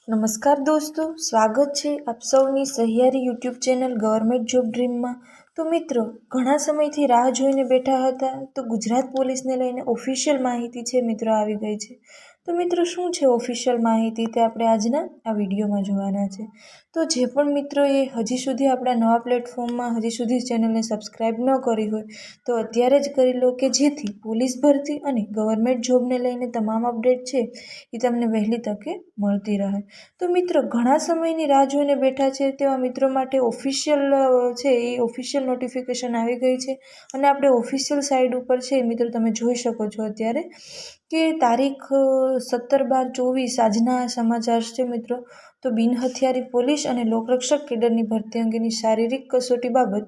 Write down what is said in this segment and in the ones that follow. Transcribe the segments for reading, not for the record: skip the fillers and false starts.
નમસ્કાર દોસ્તો, સ્વાગત છે આપ સૌની સહિયારી યુટ્યુબ ચેનલ ગવર્મેન્ટ જોબ ડ્રીમમાં। તો મિત્રો, ઘણા સમયથી રાહ જોઈને બેઠા હતા તો ગુજરાત પોલીસને લઈને ઓફિશિયલ માહિતી છે મિત્રો આવી ગઈ છે। તો મિત્રો, શું છે ઓફિશિયલ માહિતી તે આપણે આજના આ વિડીયોમાં જોવાના છે। તો જે પણ મિત્રોએ હજી સુધી આપણા નવા પ્લેટફોર્મમાં હજી સુધી ચેનલને સબસ્ક્રાઈબ ન કરી હોય તો અત્યારે જ કરી લો, કે જેથી પોલીસ ભરતી અને ગવર્મેન્ટ જોબને લઈને તમામ અપડેટ છે એ તમને વહેલી તકે મળતી રહે। તો મિત્રો, ઘણા સમયની રાહ જોઈને બેઠા છે તેવા મિત્રો માટે ઓફિશિયલ છે એ ઓફિશિયલ નોટિફિકેશન આવી ગઈ છે અને આપણે ઓફિશિયલ સાઇટ ઉપર છે મિત્રો તમે જોઈ શકો છો અત્યારે કે તારીખ 17/12/24 આજના સમાચાર છે મિત્રો। તો બિનહથિયારી પોલીસ અને લોકરક્ષક કેડરની ભરતી અંગેની શારીરિક કસોટી બાબત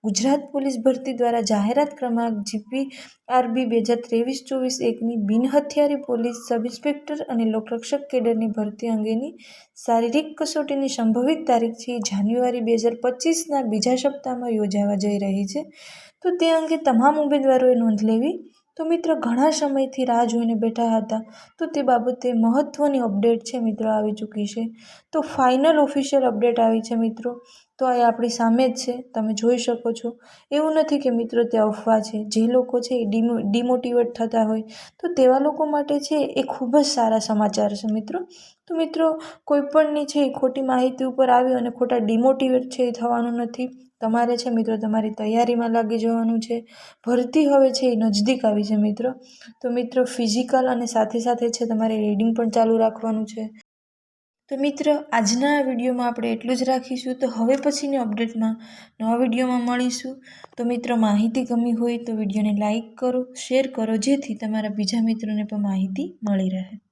ગુજરાત પોલીસ ભરતી દ્વારા જાહેરાત ક્રમાંક GPRB 2023-24-1ની બિનહથિયારી પોલીસ સબ ઇન્સ્પેક્ટર અને લોકરક્ષક કેડરની ભરતી અંગેની શારીરિક કસોટીની સંભવિત તારીખ છે જાન્યુઆરી 2025ના બીજા સપ્તાહમાં યોજાવા જઈ રહી છે। તો તે અંગે તમામ ઉમેદવારોએ નોંધ લેવી। તો મિત્રો, ઘણા સમયથી રાહ જોઈને બેઠા હતા તો તે બાબતે મહત્વની અપડેટ છે મિત્રો આવી ચૂકી છે। તો ફાઇનલ ઓફિશિયલ અપડેટ આવી છે મિત્રો। તો આ આપણી સામે જ છે, તમે જોઈ શકો છો। એવું નથી કે મિત્રો તે અફવા છે। જે લોકો છે એ ડિમોટિવેટ થતા હોય તો તેવા લોકો માટે છે એ ખૂબ જ સારા સમાચાર છે મિત્રો। તો મિત્રો, કોઈપણની છે એ ખોટી માહિતી ઉપર આવી અને ખોટા ડિમોટિવેટ છે એ થવાનું નથી। તમારે છે મિત્રો તમારી તૈયારીમાં લાગી જવાનું છે। ભરતી હવે છે એ નજદીક આવી છે મિત્રો। તો મિત્રો, ફિઝિકલ અને સાથે સાથે છે તમારે રીડિંગ પણ ચાલુ રાખવાનું છે। તો મિત્રો, આજના આ વિડીયોમાં આપણે એટલું જ રાખીશું। તો હવે પછીની અપડેટમાં નવા વિડીયોમાં મળીશું। તો મિત્રો, માહિતી ગમી હોય તો વિડીયોને લાઇક કરો, શેર કરો, જેથી તમારા બીજા મિત્રોને પણ માહિતી મળી રહે।